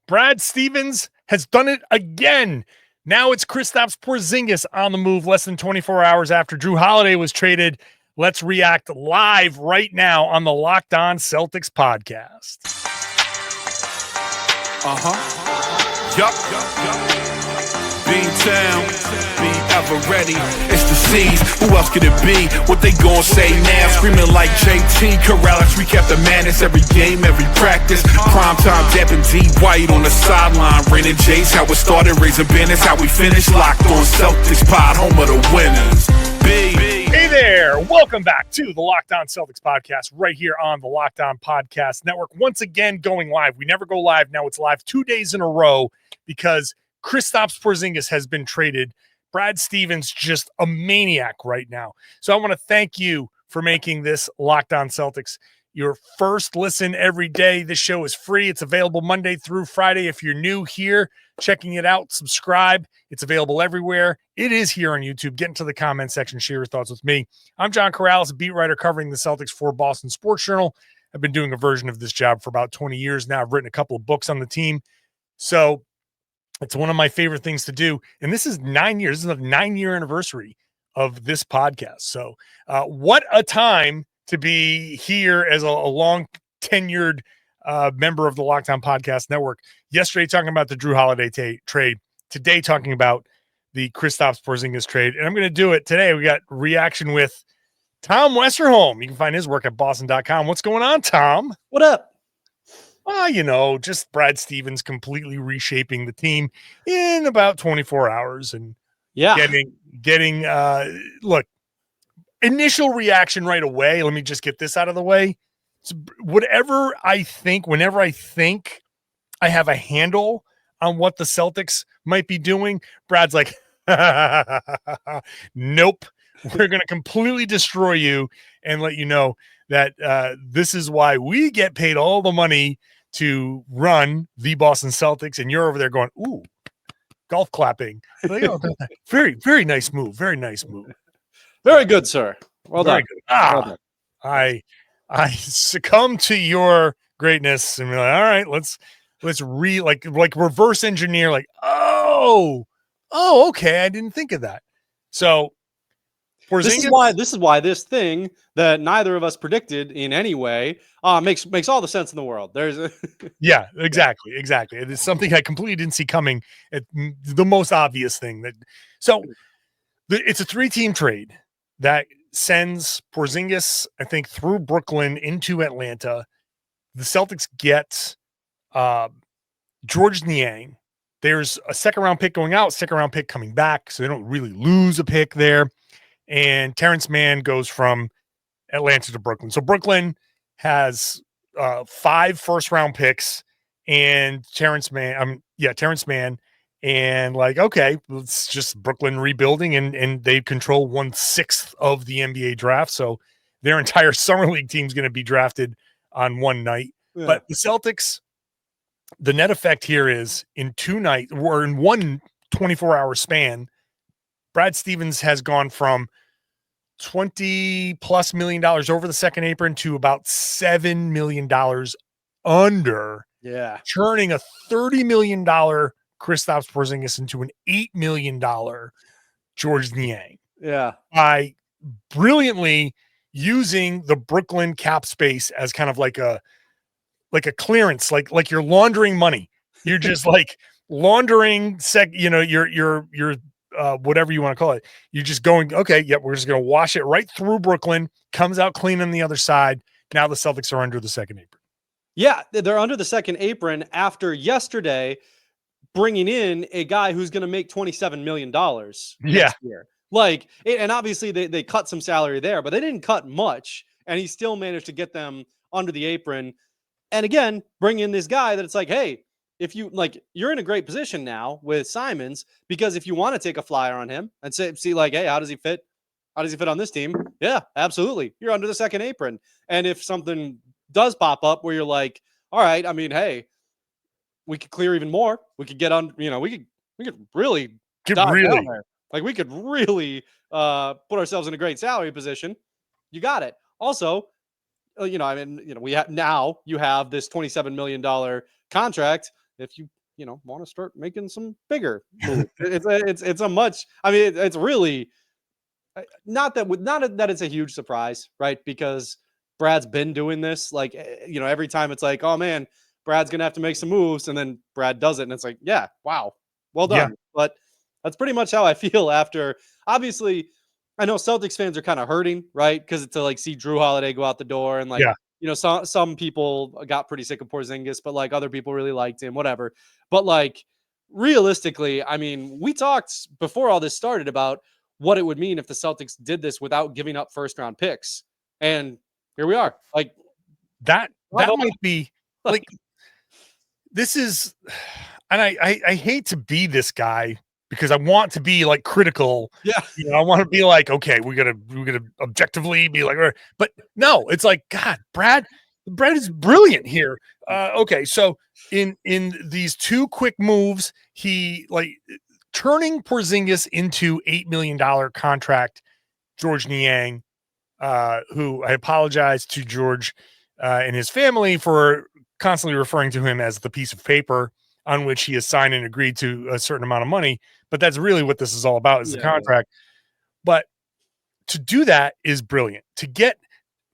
Brad Stevens has done it again. Now it's Kristaps Porzingis on the move less than 24 hours after Jrue Holiday was traded. Let's react live right now on the Locked On Celtics podcast. Beantown, be ever ready. It's the C's. Who else could it be? What they gon' say now? Screaming like JT. Karalis, recap the madness every game, every practice. Prime time, Depp and D White on the sideline. Rain and Jace, how it started, raising banners, how we finished. Locked on Celtics pod, home of the winners. Hey there, welcome back to the Locked On Celtics podcast right here on the Locked On Podcast Network. Once again, going live. We never go live. Now it's live 2 days in a row because Kristaps Porzingis has been traded. Brad Stevens just a maniac right now. So I want to thank you for making this Locked On Celtics your first listen every day. This show is free. It's available Monday through Friday. If you're new here, checking it out, subscribe. It's available everywhere. It is here on YouTube. Get into the comment section, share your thoughts with me. I'm John Karalis, a beat writer covering the Celtics for Boston Sports Journal. I've been doing a version of this job for about 20 years now. I've written a couple of books on the team. So it's one of my favorite things to do. And this is 9 years. This is a 9-year anniversary of this podcast. So what a time to be here as a long tenured member of the Locked On Podcast Network. Yesterday, talking about the Jrue Holiday trade. Today, talking about the Kristaps Porzingis trade. And I'm going to do it today. We got reaction with Tom Westerholm. You can find his work at boston.com. What's going on, Tom? What up? Just Brad Stevens completely reshaping the team in about 24 hours and getting look, initial reaction right away. Let me just get this out of the way. So whenever I think I have a handle on what the Celtics might be doing, Brad's like, nope, we're going to completely destroy you and let you know that this is why we get paid all the money to run the Boston Celtics, and you're over there going, ooh, golf clapping. Like, oh, very, very nice move. Very nice move. Very good, sir. Well done. Well done. I succumb to your greatness and be like, all right, let's like reverse engineer, like, oh, okay, I didn't think of that. So Porzingis, this is why this thing that neither of us predicted in any way makes all the sense in the world. Yeah, exactly. It is something I completely didn't see coming. The most obvious thing it's a 3-team trade that sends Porzingis, I think, through Brooklyn into Atlanta. The Celtics get George Niang. There's a second-round pick going out, second-round pick coming back, so they don't really lose a pick there. And Terrence Mann goes from Atlanta to Brooklyn. So Brooklyn has 5 first-round picks and Terrence Mann. And like, okay, it's just Brooklyn rebuilding, and they control 1/6 of the NBA draft. So their entire summer league team is going to be drafted on one night. Yeah. But the Celtics, the net effect here is in 2 nights or in one 24-hour span, Brad Stevens has gone from $20+ million over the second apron to about $7 million under. Yeah. Turning a $30 million Kristaps Porzingis into an $8 million George Niang. Yeah. By brilliantly using the Brooklyn cap space as kind of like a clearance, like you're laundering money. You're just like laundering your whatever you want to call it. You're just going, okay, yep, we're just going to wash it right through Brooklyn, comes out clean on the other side. Now the Celtics are under the second apron. Yeah, they're under the second apron after yesterday bringing in a guy who's going to make $27 million next year. And obviously they cut some salary there, but they didn't cut much, and he still managed to get them under the apron. And again, bring in this guy that it's like, hey, if you like, you're in a great position now with Simons, because if you want to take a flyer on him and see like, hey, how does he fit? How does he fit on this team? Yeah, absolutely. You're under the second apron. And if something does pop up where you're like, all right, I mean, hey, we could clear even more. We could get on, we could really get really there. Like we could really put ourselves in a great salary position. You got it. Also, you have this $27 million contract. If you want to start making some bigger moves. It's a much. I mean, it's really not that it's a huge surprise, right? Because Brad's been doing this. Like, every time it's like, oh man, Brad's gonna have to make some moves, and then Brad does it, and it's like, yeah, wow, well done. Yeah. But that's pretty much how I feel after. Obviously, I know Celtics fans are kind of hurting, right? Because to like see Jrue Holiday go out the door, and like, some people got pretty sick of Porzingis, but like other people really liked him, whatever. But like realistically, I mean, we talked before all this started about what it would mean if the Celtics did this without giving up first round picks. And here we are. Like that might be like, this is, and I hate to be this guy because I want to be like critical. Yeah. I want to be like, okay, we're gonna objectively be like, but no, it's like, God, Brad is brilliant here. Okay. So in these two quick moves, he like turning Porzingis into $8 million contract, George Niang, who I apologize to George and his family for constantly referring to him as the piece of paper on which he has signed and agreed to a certain amount of money. But that's really what this is all about, is the contract. But to do that is brilliant. To get,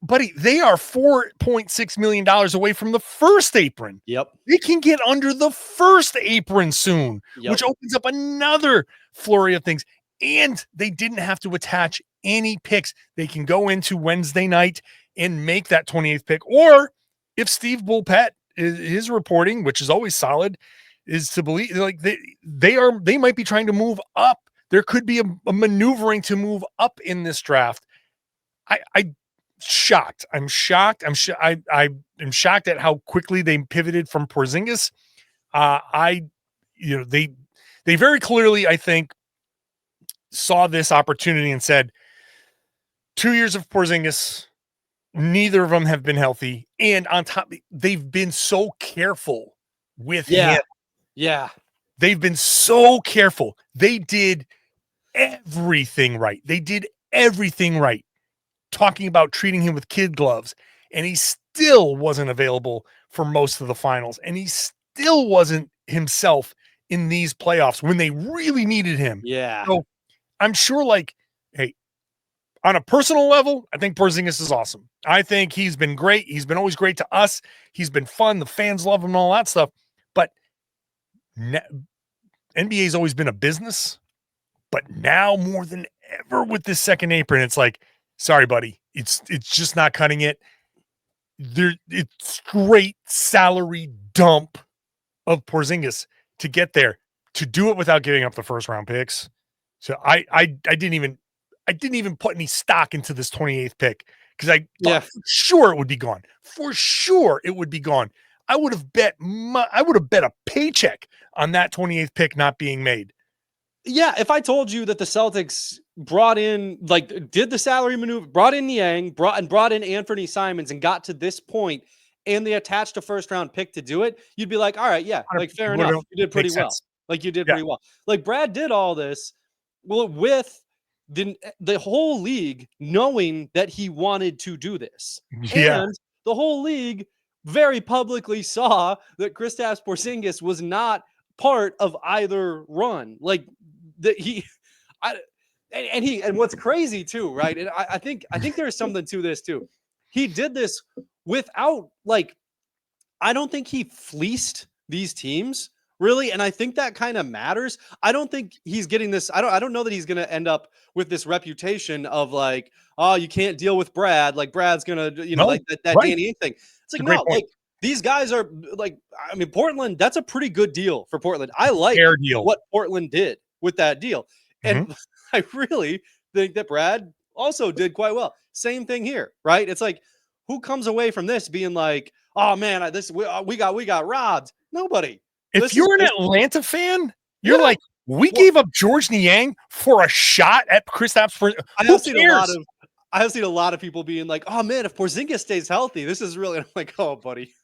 buddy, they are $4.6 million away from the first apron. Yep. They can get under the first apron soon, which opens up another flurry of things. And they didn't have to attach any picks. They can go into Wednesday night and make that 28th pick. Or if Steve Bulpett is reporting, which is always solid, is to believe like they might be trying to move up. There could be a maneuvering to move up in this draft. I'm shocked. I'm shocked at how quickly they pivoted from Porzingis. They very clearly, I think, saw this opportunity and said, 2 years of Porzingis, neither of them have been healthy. And on top, they've been so careful with him. Yeah. They've been so careful. They did everything right. Talking about treating him with kid gloves. And he still wasn't available for most of the finals. And he still wasn't himself in these playoffs when they really needed him. Yeah. So I'm sure, like, hey, on a personal level, I think Porzingis is awesome. I think he's been great. He's been always great to us. He's been fun. The fans love him and all that stuff. But NBA's always been a business. But now more than ever with this second apron, it's like, sorry, buddy, it's just not cutting it. It's straight salary dump of Porzingis to get there, to do it without giving up the first round picks. So I didn't even put any stock into this 28th pick because I thought for sure it would be gone. For sure it would be gone. I would have bet a paycheck on that 28th pick not being made. Yeah, if I told you that the Celtics brought in, like, did the salary maneuver, brought in Niang, brought in Anthony Simons, and got to this point, and they attached a first round pick to do it, you'd be like, all right, yeah, like, fair enough. You did pretty well. Like, you did pretty well. Like, Brad did all this with the whole league knowing that he wanted to do this. Yeah. And the whole league very publicly saw that Kristaps Porzingis was not part of either run. Like, and what's crazy too, right? And I think there's something to this too. He did this without, like, I don't think he fleeced these teams really, and I think that kind of matters. I don't think he's getting this. I don't know that he's going to end up with this reputation of like, oh, you can't deal with Brad. Like, Brad's going to, like that Danny Ainge thing. It's like, no, like, these guys are like, I mean, Portland, that's a pretty good deal for Portland. I like what Portland did with that deal. And I really think that Brad also did quite well. Same thing here, right? It's like, who comes away from this being like, oh man, we got robbed? Nobody. If you're an Atlanta fan, you're like, we gave up George Niang for a shot at Kristaps Porzingis. I have seen a lot of people being like, oh man, if Porzingis stays healthy, this is really, I'm like, oh buddy.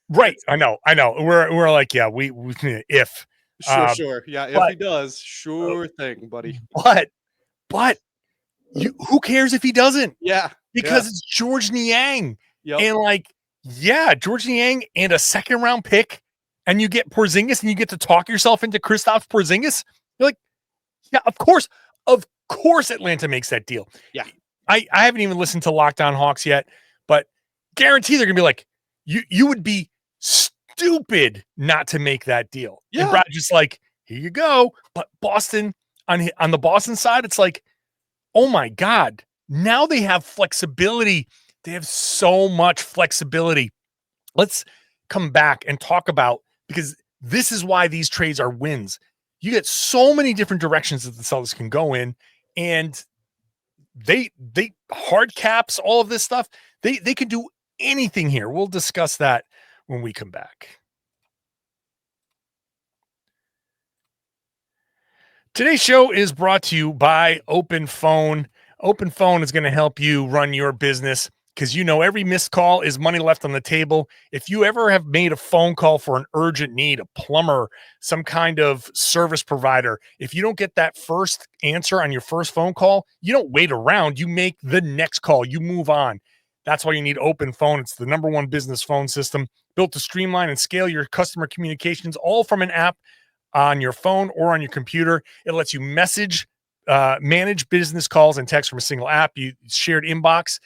Right. I know. We're like, yeah, we if. Sure. Yeah. If he does, sure thing, buddy. But who cares if he doesn't? Yeah. Because it's George Niang. Yep. And like, yeah, George Niang and a second round pick and you get Porzingis and you get to talk yourself into Kristaps Porzingis, you're like, yeah, of course Atlanta makes that deal. Yeah. I haven't even listened to Locked On Hawks yet, but guarantee they're gonna be like, you would be stupid not to make that deal. Yeah. And Brad just like, here you go. But Boston, on the Boston side, it's like, oh my God, now they have flexibility. They have so much flexibility. Let's come back and talk about, because this is why these trades are wins. You get so many different directions that the Celtics can go in, and they hard caps, all of this stuff. They can do anything here. We'll discuss that when we come back. Today's show is brought to you by Open Phone. Open Phone is going to help you run your business, because every missed call is money left on the table. If you ever have made a phone call for an urgent need, a plumber, some kind of service provider, if you don't get that first answer on your first phone call, you don't wait around. You make the next call. You move on. That's why you need Open Phone. It's the #1 business phone system built to streamline and scale your customer communications, all from an app on your phone or on your computer. It lets you manage business calls and text from a single app. Shared inbox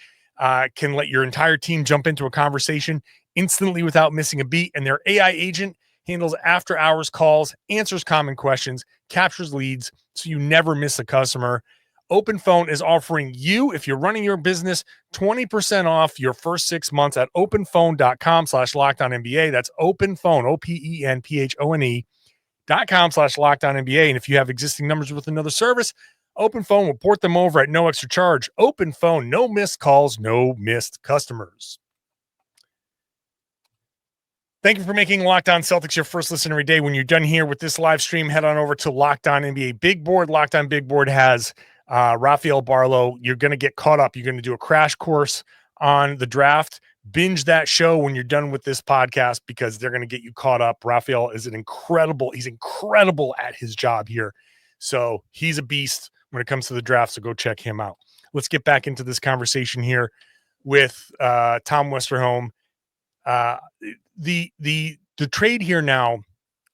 can let your entire team jump into a conversation instantly without missing a beat. And their AI agent handles after-hours calls, answers common questions, captures leads, so you never miss a customer. Open Phone is offering you, if you're running your business, 20% off your first 6 months at openphone.com/LockedOnNBA. That's openphone, openphone.com/LockedOnNBA. And if you have existing numbers with another service, Open Phone will port them over at no extra charge. Open Phone, no missed calls, no missed customers. Thank you for making Locked On Celtics your first listen every day. When you're done here with this live stream, head on over to Locked On NBA Big Board. Locked On Big Board has Rafael Barlow. You're going to get caught up. You're going to do a crash course on the draft. Binge that show when you're done with this podcast, because they're going to get you caught up. Rafael is he's incredible at his job here. So he's a beast when it comes to the draft. So go check him out. Let's get back into this conversation here with Tom Westerholm. The trade here now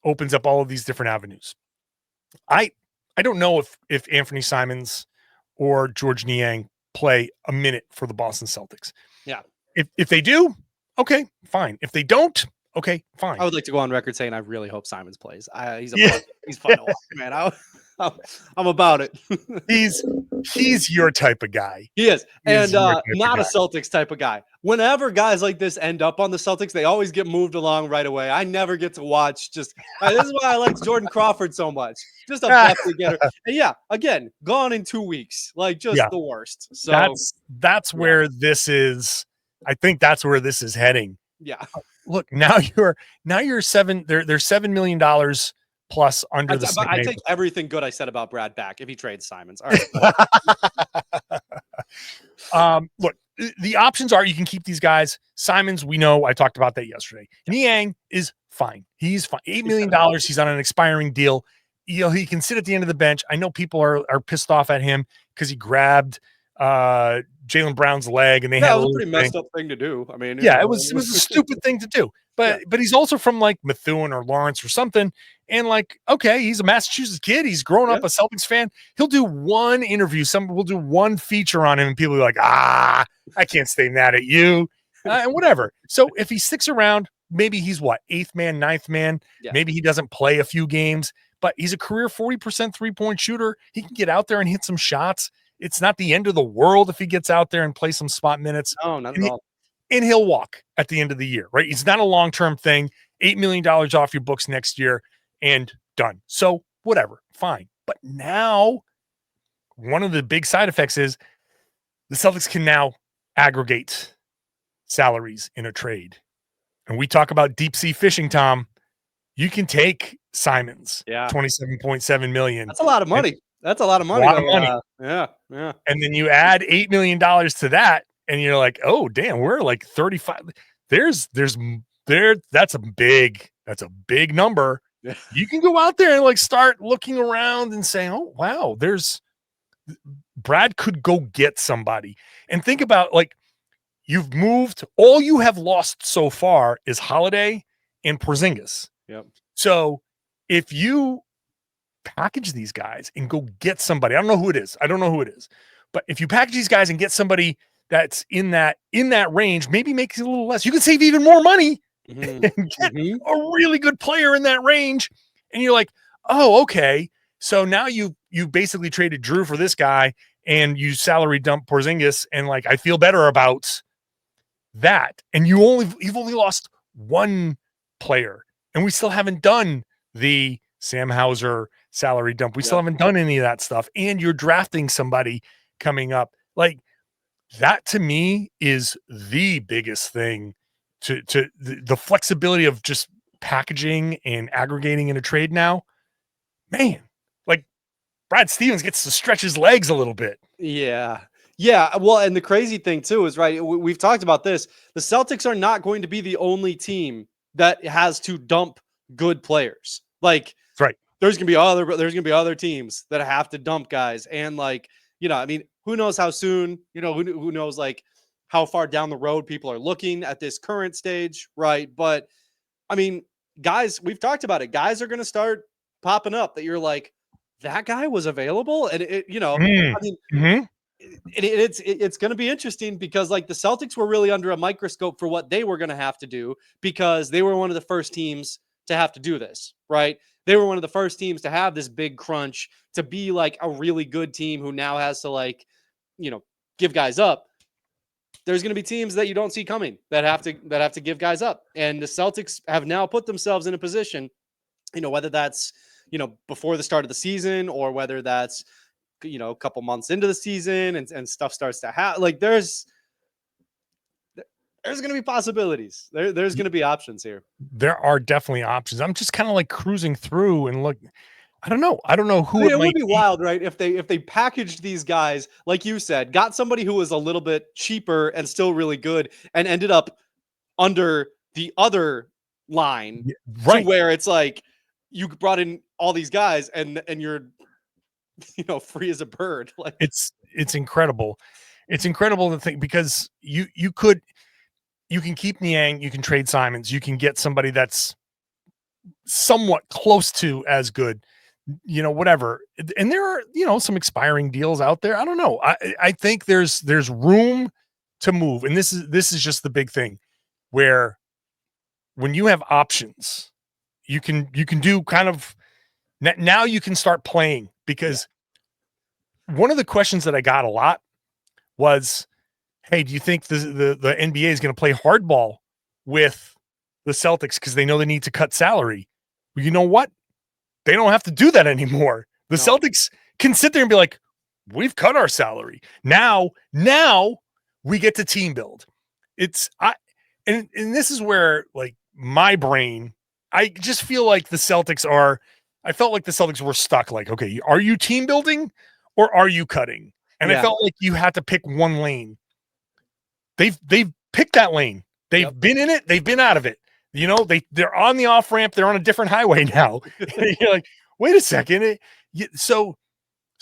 opens up all of these different avenues. I don't know if Anthony Simons or George Niang play a minute for the Boston Celtics. Yeah. If they do, okay, fine. If they don't, okay, fine. I would like to go on record saying I really hope Simons plays. He's fun to watch, man. I'm about it. He's your type of guy. He is, and not a Celtics type of guy. Whenever guys like this end up on the Celtics, they always get moved along right away. I never get to watch. This is why I like Jordan Crawford so much. Just a bucket getter. And yeah, again, gone in 2 weeks. The worst. So that's where this is. I think that's where this is heading. Yeah. Look, now you're $7. There's $7 million plus under the. I take everything good I said about Brad back if he trades Simons. All right. Look, the options are you can keep these guys. Simons, we know. I talked about that yesterday. Niang is fine. He's fine. $8 million. He's on an expiring deal. He can sit at the end of the bench. I know people are pissed off at him because he grabbed Jaylen Brown's leg, and they had a pretty messed up thing to do. I mean, it was a stupid thing to do. But he's also from like Methuen or Lawrence or something. And okay, he's a Massachusetts kid. He's grown up a Celtics fan. He'll do one interview. We'll do one feature on him, and people are like, I can't stay mad at you, and whatever. So if he sticks around, maybe he's 8th man, 9th man. Yeah. Maybe he doesn't play a few games, but he's a career 40% 3-point shooter. He can get out there and hit some shots. It's not the end of the world if he gets out there and plays some spot minutes. No, not at all. And he'll walk at the end of the year, right? It's not a long-term thing. $8 million off your books next year and done. So whatever, fine. But now one of the big side effects is the Celtics can now aggregate salaries in a trade. And we talk about deep sea fishing, Tom. You can take Simons, $27.7 million. That's a lot of money. That's a lot of money. Yeah. And then you add $8 million to that, and you're like, oh, damn, we're like 35. That's a big number. Yeah. You can go out there and start looking around and say, oh, wow, Brad could go get somebody. And think about you've moved, all you have lost so far is Holiday and Porzingis. Yep. So if you package these guys and go get somebody, I don't know who it is. But if you package these guys and get somebody that's in that range, maybe makes it a little less. You can save even more money and get a really good player in that range. And you're like, oh, okay. So now you basically traded Jrue for this guy and you salary dump Porzingis, and like I feel better about that. And you've only lost one player, and we still haven't done the Sam Hauser salary dump. We still haven't done any of that stuff. And you're drafting somebody coming up. Like that to me is the biggest thing to the flexibility of just packaging and aggregating in a trade now. Man, like Brad Stevens gets to stretch his legs a little bit. Yeah. Yeah. Well, and the crazy thing too is, right, we've talked about this. The Celtics are not going to be the only team that has to dump good players. Like, that's right. There's gonna be other teams that have to dump guys. And like, I mean, who knows how soon, who knows like how far down the road people are looking at this current stage, right? But I mean, guys, we've talked about it. Guys are gonna start popping up that you're like, that guy was available. And I mean, it's going to be interesting because like the Celtics were really under a microscope for what they were going to have to do, because they were one of the first teams to have to do this, right? They were one of the first teams to have this big crunch, to be like a really good team who now has to like, give guys up. There's going to be teams that you don't see coming that have to give guys up. And the Celtics have now put themselves in a position, whether that's, before the start of the season, or whether that's, a couple months into the season and stuff starts to happen. Like there's going to be possibilities. There's going to be options here. There are definitely options. I'm just kind of like cruising through and look. I don't know who it would be wild, right? If they packaged these guys, like you said, got somebody who was a little bit cheaper and still really good, and ended up under the other line, right? To where it's like you brought in all these guys and you're free as a bird. Like it's incredible. It's incredible to think, because you can keep Niang, you can trade Simons, you can get somebody that's somewhat close to as good, whatever. And there are, some expiring deals out there. I don't know. I think there's room to move. And this is just the big thing, where when you have options, you can do kind of, now you can start playing. Because one of the questions that I got a lot was, hey, do you think the NBA is going to play hardball with the Celtics because they know they need to cut salary? Well, you know what? They don't have to do that anymore. The Celtics can sit there and be like, we've cut our salary. Now we get to team build. And this is where like my brain, I just feel like I felt like the Celtics were stuck. Like, okay, are you team building or are you cutting? And I felt like you had to pick one lane. They've picked that lane. They've been in it. They've been out of it. They're on the off ramp. They're on a different highway now. You're like, wait a second. So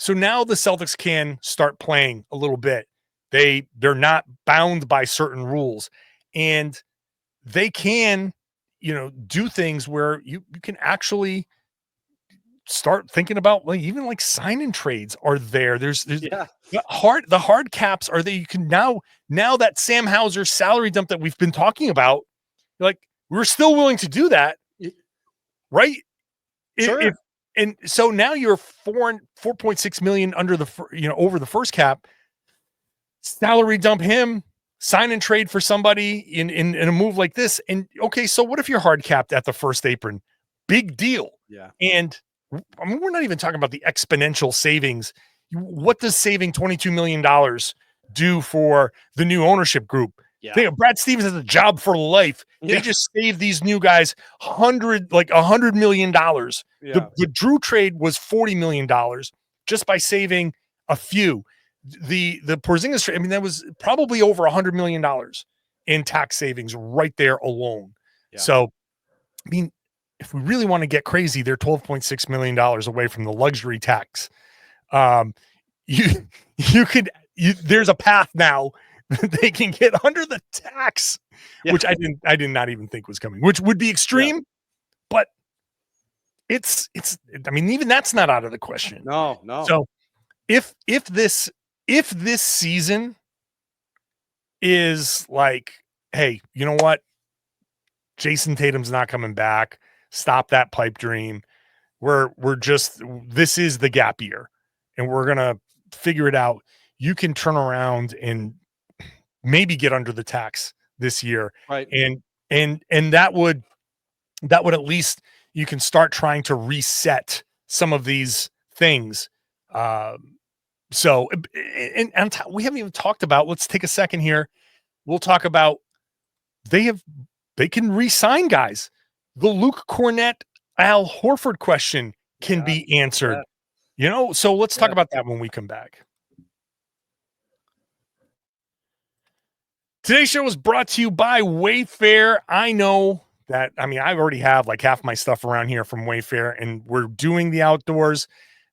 now the Celtics can start playing a little bit. They're not bound by certain rules, and they can, do things where you can actually start thinking about like even like sign-in trades are there. There's the hard caps are there. You can now that Sam Hauser salary dump that we've been talking about, like we're still willing to do that, right? Sure. And so now you're 4.6 million under over the first cap. Salary dump him, sign and trade for somebody in a move like this. And okay, so what if you're hard capped at the first apron? Big deal. Yeah. And I mean, we're not even talking about the exponential savings. What does saving $22 million do for the new ownership group? Yeah. Brad Stevens has a job for life. Yeah. They just saved these new guys $100 million. Yeah. The Jrue trade was $40 million just by saving a few. The Porzingis trade, I mean, that was probably over $100 million in tax savings right there alone. Yeah. So, I mean, if we really want to get crazy, they're $12.6 million away from the luxury tax. There's a path now that they can get under the tax, which I did not even think was coming, which would be extreme, but I mean, even that's not out of the question. No. So if this season is like, hey, you know what? Jayson Tatum's not coming back. Stop that pipe dream. This is the gap year and we're going to figure it out. You can turn around and maybe get under the tax this year. Right. And that would at least, you can start trying to reset some of these things. So, and we haven't even talked about, let's take a second here. We'll talk about, they can re-sign guys. The Luke Kornet, Al Horford question can be answered, so let's talk about that when we come back. Today's show is brought to you by Wayfair. I know that, I already have like half my stuff around here from Wayfair, and we're doing the outdoors.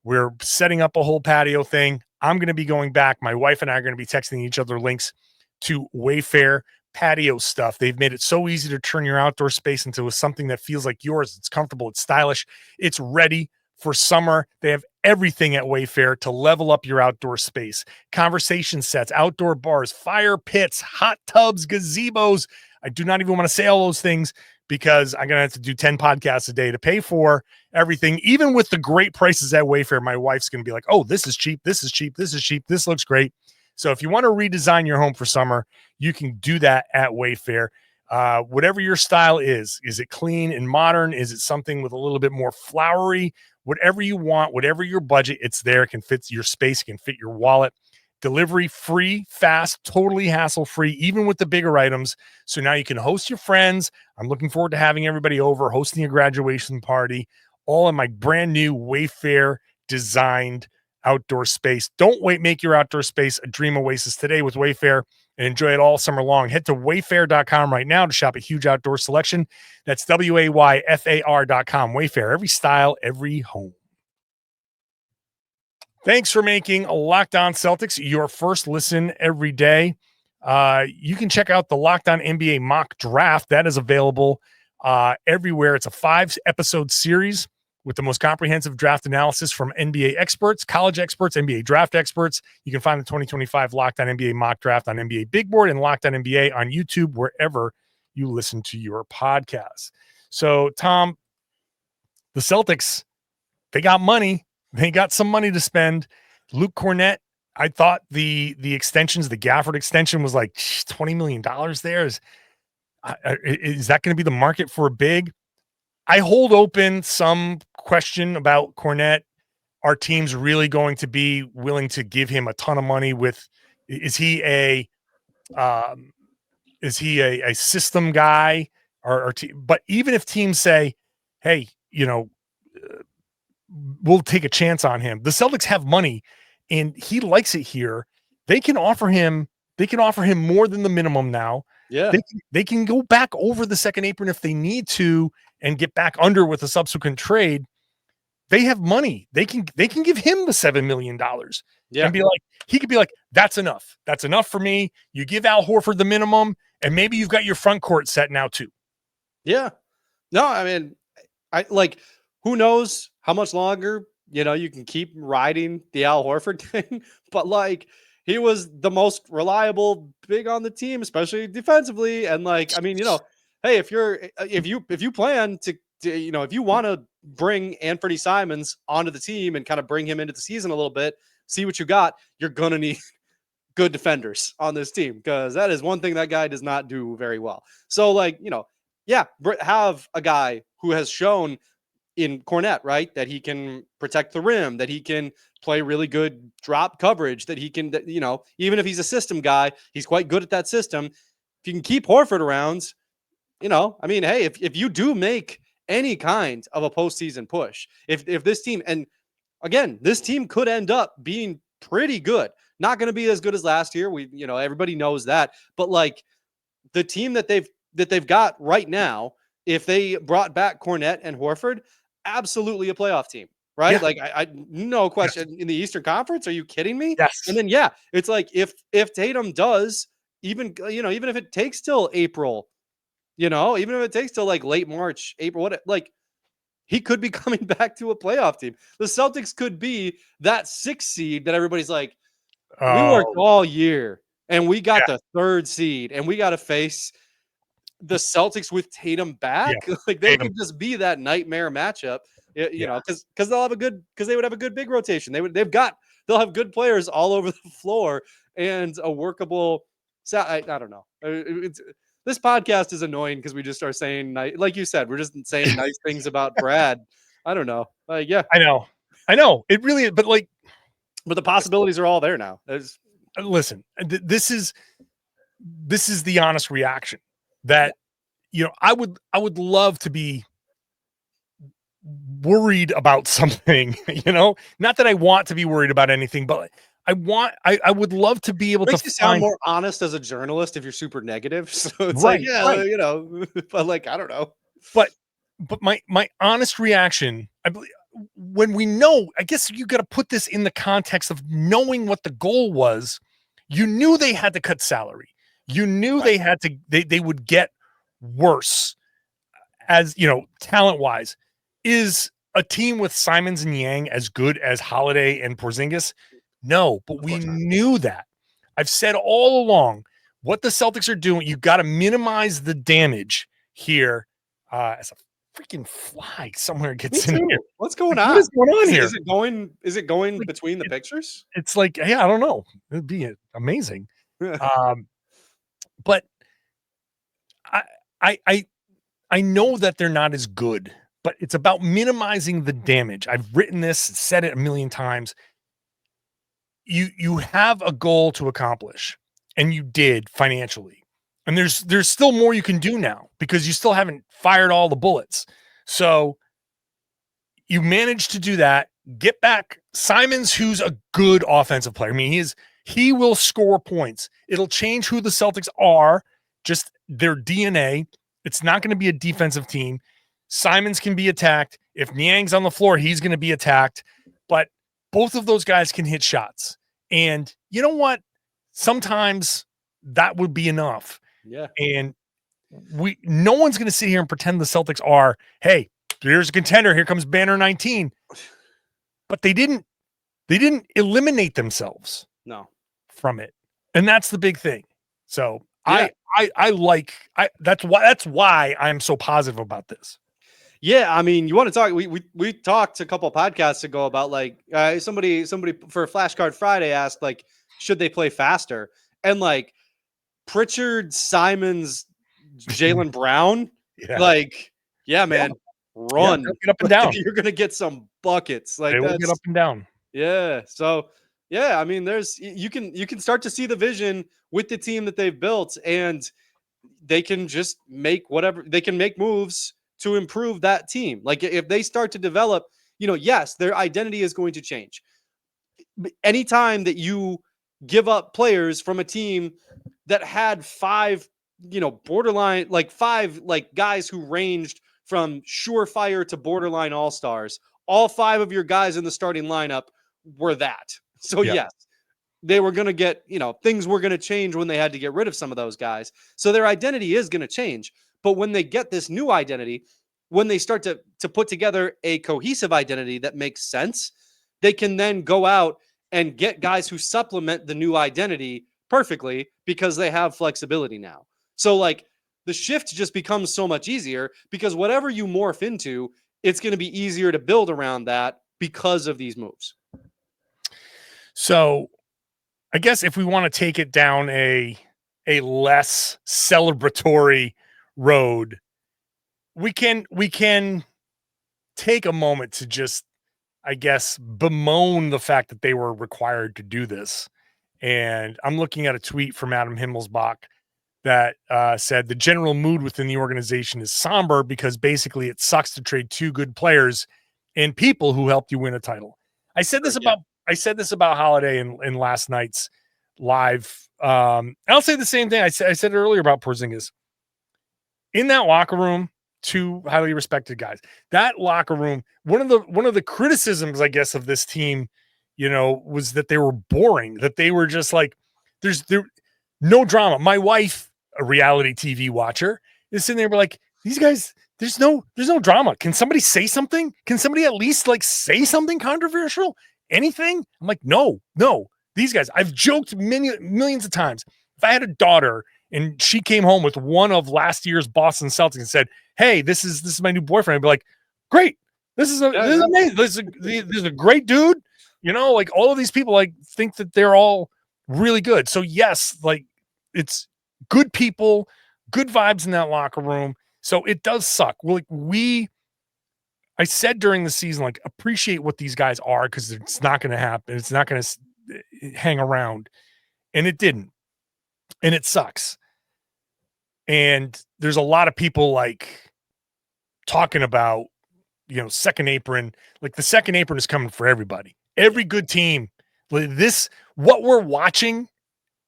We're setting up a whole patio thing. I'm going to be going back. My wife and I are going to be texting each other links to Wayfair patio stuff. They've made it so easy to turn your outdoor space into something that feels like yours. It's comfortable. It's stylish. It's ready for summer. They have everything at Wayfair to level up your outdoor space. Conversation sets, outdoor bars, fire pits, hot tubs, gazebos. I do not even want to say all those things because I'm going to have to do 10 podcasts a day to pay for everything. Even with the great prices at Wayfair, my wife's going to be like, oh, this is cheap. This is cheap. This is cheap. This looks great. So if you want to redesign your home for summer, you can do that at Wayfair. Whatever your style is it clean and modern? Is it something with a little bit more flowery? Whatever you want, whatever your budget, it's there. It can fit your space, it can fit your wallet. Delivery free, fast, totally hassle-free, even with the bigger items. So now you can host your friends. I'm looking forward to having everybody over, hosting a graduation party, all in my brand new Wayfair designed outdoor space. Don't wait, make your outdoor space a dream oasis today with Wayfair and enjoy it all summer long. Head to wayfair.com right now to shop a huge outdoor selection. That's WAYFAR.com. Wayfair, every style, every home. Thanks for making Locked On Celtics your first listen every day. You can check out the Locked On NBA mock draft. That is available everywhere. It's a 5-episode series with the most comprehensive draft analysis from NBA experts, college experts, NBA draft experts. You can find the 2025 Locked On NBA mock draft on NBA Big Board and Locked On NBA on YouTube, wherever you listen to your podcasts. So, Tom, the Celtics, they got money. They got some money to spend. Luke Kornet, I thought the extensions, the Gafford extension was like $20 million there. Is that going to be the market for a big? I hold open some question about Kornet. Are teams really going to be willing to give him a ton of money? Is he a system guy? But even if teams say, hey, we'll take a chance on him. The Celtics have money and he likes it here. They can offer him more than the minimum now. Yeah. They can go back over the second apron if they need to and get back under with a subsequent trade. They have money. They can give him the $7 million and he could be like, that's enough. That's enough for me. You give Al Horford the minimum and maybe you've got your front court set now too. Yeah. No, who knows how much longer, you can keep riding the Al Horford thing, but he was the most reliable big on the team, especially defensively. And hey, if you plan to if you want to bring Anthony Simons onto the team and kind of bring him into the season a little bit, see what you got, you're going to need good defenders on this team because that is one thing that guy does not do very well. So have a guy who has shown in Kornet, right, that he can protect the rim, that he can play really good drop coverage, that he can, even if he's a system guy, he's quite good at that system. If you can keep Horford around, hey, if you do make any kind of a postseason push, if this team, and again, this team could end up being pretty good, not going to be as good as last year. Everybody knows that, but the team that they've got right now, if they brought back Kornet and Horford, absolutely a playoff team, right? Yeah. I no question in the Eastern Conference. Are you kidding me? Yes. And then it's if Tatum does even if it takes till April, even if it takes till late March, April, he could be coming back to a playoff team. The Celtics could be that 6th seed that everybody's like, we worked all year and we got the 3rd seed and we got to face the Celtics with Tatum back. Like they could just be that nightmare matchup, you know, because they'll have they would have a good big rotation. They'll have good players all over the floor and a workable. I don't know. This podcast is annoying because we just start saying, like you said, we're just saying nice things about Brad. I don't know. Yeah, I know. It really is, but the possibilities are all there now. Listen, this is the honest reaction that, you know, I would love to be worried about something, you know, not that I want to be worried about anything, but I would love to be able to sound more honest as a journalist if you're super negative. So it's you know, but like, I don't know. But my honest reaction, I believe, when we know, I guess you got to put this in the context of knowing what the goal was. You knew they had to cut salary. You knew they had to, they would get worse as, you know, talent wise. Is a team with Simons and Yang as good as Holiday and Porzingis? No, but we knew that. I've said all along what the Celtics are doing. You got to minimize the damage here. As a freaking fly somewhere gets in here. What's going on? What is going on here? Is it going like, between the pictures? It's like, yeah, I don't know. It'd be amazing. But I know that they're not as good, but it's about minimizing the damage. I've written this, said it a million times. You have a goal to accomplish, and you did financially. And there's still more you can do now because you still haven't fired all the bullets. So you managed to do that. Get back Simons, who's a good offensive player. I mean, he will score points. It'll change who the Celtics are, just their DNA. It's not going to be a defensive team. Simons can be attacked. If Niang's on the floor, he's going to be attacked. But both of those guys can hit shots. And you know what? Sometimes that would be enough. Yeah. And no one's going to sit here and pretend the Celtics are, hey, here's a contender. Here comes banner 19. But they didn't eliminate themselves from it. And that's the big thing. So yeah. That's why I'm so positive about this. Yeah, I mean, you want to talk? We talked a couple of podcasts ago about like somebody for Flashcard Friday asked like, should they play faster? And like Pritchard, Simons, Jaylen Brown, like, yeah, man, run, get up and down. You're gonna get some buckets. Like they will get up and down. Yeah. So yeah, I mean, you can start to see the vision with the team that they've built, and they can just make moves to improve that team. Like if they start to develop, you know, yes, their identity is going to change. Anytime that you give up players from a team that had 5, you know, borderline, like 5, like guys who ranged from surefire to borderline all-stars, all 5 of your guys in the starting lineup were that. So yes, they were going to get, you know, things were going to change when they had to get rid of some of those guys. So their identity is going to change. But when they get this new identity, when they start to put together a cohesive identity that makes sense, they can then go out and get guys who supplement the new identity perfectly because they have flexibility now. So like the shift just becomes so much easier because whatever you morph into, it's going to be easier to build around that because of these moves. So I guess if we want to take it down a less celebratory road, we can take a moment to just, I guess, bemoan the fact that they were required to do this. And I'm looking at a tweet from Adam Himmelsbach that said the general mood within the organization is somber because basically it sucks to trade 2 good players and people who helped you win a title. I said this about Holiday in last night's live. I'll say the same thing. I said it earlier about Porzingis. In that locker room, 2 highly respected guys. That locker room, one of the criticisms, I guess, of this team, you know, was that they were boring, that they were just like, there's no drama. My wife, a reality TV watcher, is sitting there like, these guys, there's no drama. Can somebody say something? Can somebody at least like say something controversial? Anything? I'm like, no. These guys, I've joked millions of times. If I had a daughter and she came home with one of last year's Boston Celtics and said, "Hey, this is my new boyfriend," I'd be like, "Great, this is amazing. This is a great dude." You know, like all of these people like think that they're all really good. So yes, like it's good people, good vibes in that locker room. So it does suck. I said during the season, like, appreciate what these guys are because it's not going to happen. It's not going to hang around. And it didn't. And it sucks. And there's a lot of people like talking about, second apron. Like the second apron is coming for everybody. Every good team. What we're watching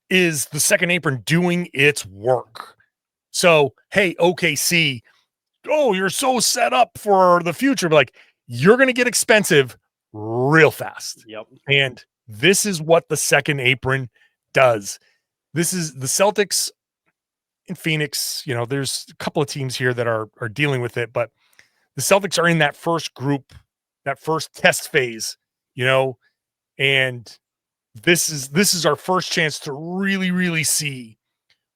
is the second apron doing its work. So, hey, OKC, you're so set up for the future. But like, you're going to get expensive real fast. Yep. And this is what the second apron does. This is the Celtics in Phoenix. There's a couple of teams here that are dealing with it, but the Celtics are in that first group, that first test phase, and this is our first chance to really, really see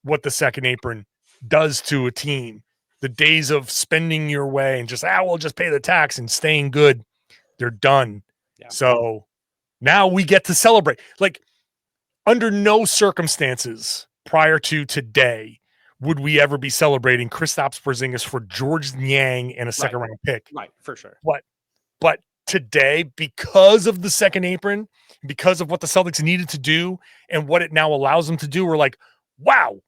what the second apron does to a team. The days of spending your way and just, we'll just pay the tax and staying good, they're done. Yeah. So now we get to celebrate. Like, under no circumstances prior to today would we ever be celebrating Kristaps Porzingis for George Niang and a second round pick. Right, for sure. But today, because of the second apron, because of what the Celtics needed to do and what it now allows them to do, we're like, wow,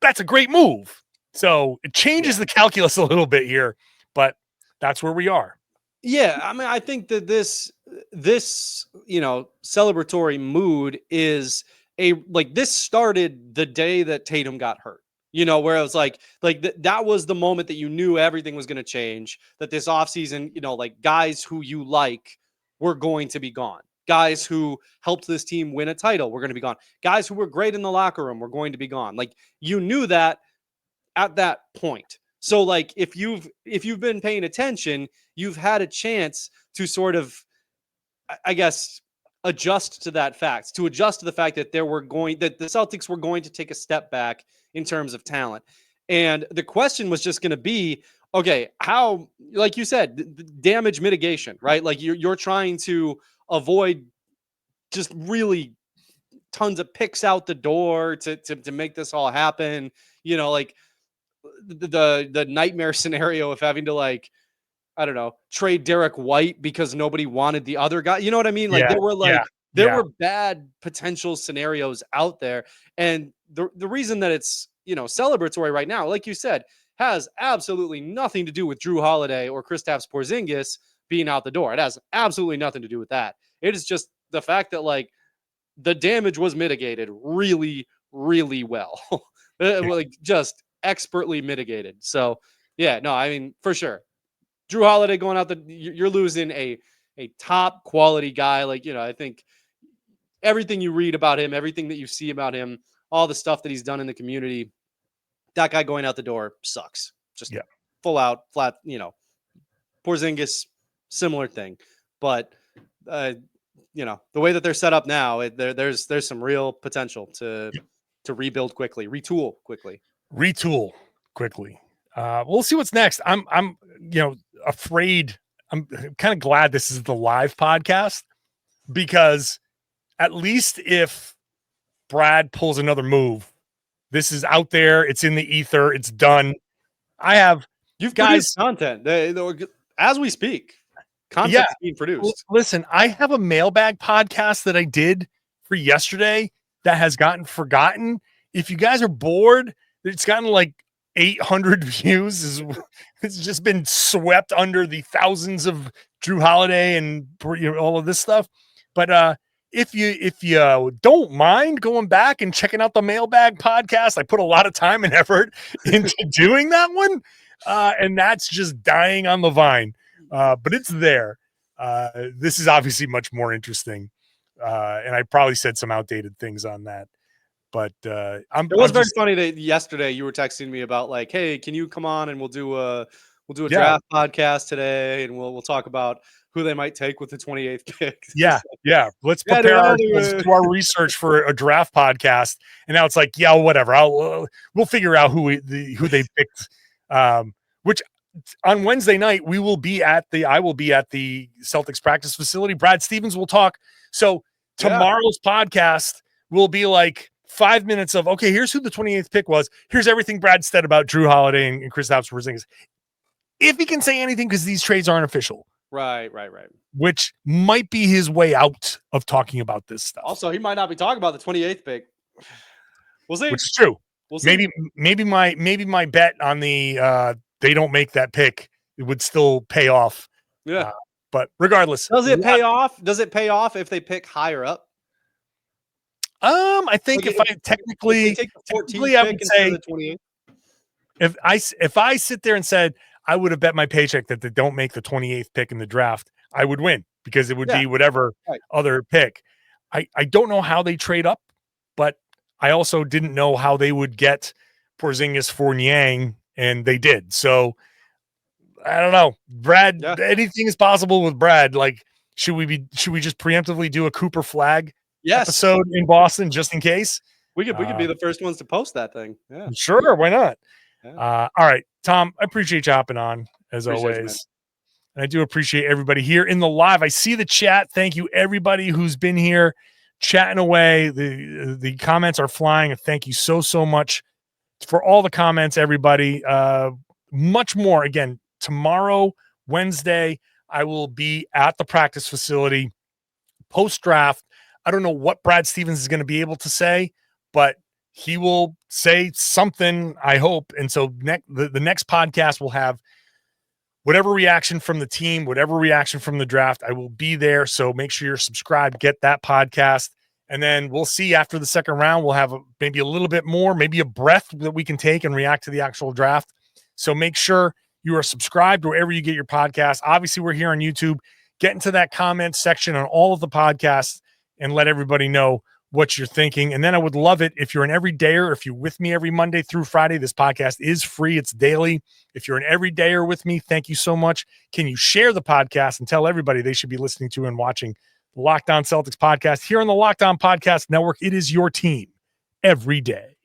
that's a great move. So it changes the calculus a little bit here, but that's where we are. Yeah, I mean, I think that this celebratory mood is this started the day that Tatum got hurt. Where it was like that was the moment that you knew everything was going to change, that this offseason, like guys who you like were going to be gone. Guys who helped this team win a title were going to be gone. Guys who were great in the locker room were going to be gone. Like, you knew that at that point. So like if you've been paying attention, you've had a chance to sort of, I guess, adjust to that fact, to adjust to the fact that the Celtics were going to take a step back in terms of talent. And the question was just going to be, okay, how, like you said, damage mitigation, right? Like you're trying to avoid just really tons of picks out the door to make this all happen. Like the nightmare scenario of having to, like, I don't know, trade Derek White because nobody wanted the other guy. You know what I mean? Like there were bad potential scenarios out there. And the reason that it's, celebratory right now, like you said, has absolutely nothing to do with Jrue Holiday or Kristaps Porzingis being out the door. It has absolutely nothing to do with that. It is just the fact that, like, the damage was mitigated really, really well. Like, just expertly mitigated. So yeah, no, I mean, for sure. Jrue Holiday going out you're losing a top quality guy. Like, I think everything you read about him, everything that you see about him, all the stuff that he's done in the community, that guy going out the door sucks. Just full out, flat, Porzingis, similar thing. But, the way that they're set up now, there's some real potential to rebuild quickly, retool quickly. We'll see what's next. I'm afraid. I'm kind of glad this is the live podcast, because at least if Brad pulls another move, this is out there. It's in the ether. It's done. You've guys content as we speak. Content being produced. Listen, I have a mailbag podcast that I did for yesterday that has gotten forgotten. If you guys are bored, it's gotten like 800 views. It's just been swept under the thousands of Jrue Holiday and all of this stuff. But if you don't mind going back and checking out the mailbag podcast, I put a lot of time and effort into doing that one, and that's just dying on the vine. But it's there. This is obviously much more interesting, and I probably said some outdated things on that. But it was very funny that yesterday you were texting me about, like, hey, can you come on and we'll We'll do a draft podcast today, and we'll talk about who they might take with the 28th pick. Yeah. Let's prepare ourselves to our research for a draft podcast. And now it's like, yeah, whatever. We'll figure out who they picked. Which on Wednesday night I will be at the Celtics practice facility. Brad Stevens will talk. So tomorrow's podcast will be like 5 minutes of, okay, here's who the 28th pick was. Here's everything Brad said about Jrue Holiday and Kristaps Porzingis. If he can say anything, because these trades aren't official. Right. Which might be his way out of talking about this stuff. Also, he might not be talking about the 28th pick. We'll see. Which is true. We'll see. Maybe my bet on the they don't make that pick, it would still pay off. Yeah. But regardless. Does it pay off? Does it pay off if they pick higher up? I think if I technically I would say the 28th. If I sit there and said I would have bet my paycheck that they don't make the 28th pick in the draft, I would win because it would be whatever other pick. I don't know how they trade up, but I also didn't know how they would get Porzingis for Niang, and they did. So I don't know. Brad, anything is possible with Brad. Like, should we just preemptively do a Cooper Flag episode in Boston just in case? We could be the first ones to post that thing. Yeah. Sure, why not? Yeah. All right, Tom, I appreciate you hopping on as always. And I do appreciate everybody here in the live. I see the chat. Thank you, everybody who's been here chatting away. The comments are flying. Thank you so much for all the comments, everybody. Much more. Again, tomorrow, Wednesday, I will be at the practice facility post-draft. I don't know what Brad Stevens is going to be able to say, but he will say something, I hope. And so the next podcast will have whatever reaction from the team, whatever reaction from the draft. I will be there. So make sure you're subscribed, get that podcast. And then we'll see after the second round, we'll have maybe a little bit more, maybe a breath that we can take and react to the actual draft. So make sure you are subscribed wherever you get your podcast. Obviously, we're here on YouTube. Get into that comment section on all of the podcasts and let everybody know what you're thinking. And then I would love it if you're an everydayer, if you're with me every Monday through Friday. This podcast is free. It's daily. If you're an everydayer with me, thank you so much. Can you share the podcast and tell everybody they should be listening to and watching the Locked On Celtics podcast here on the Locked On Podcast Network? It is your team every day.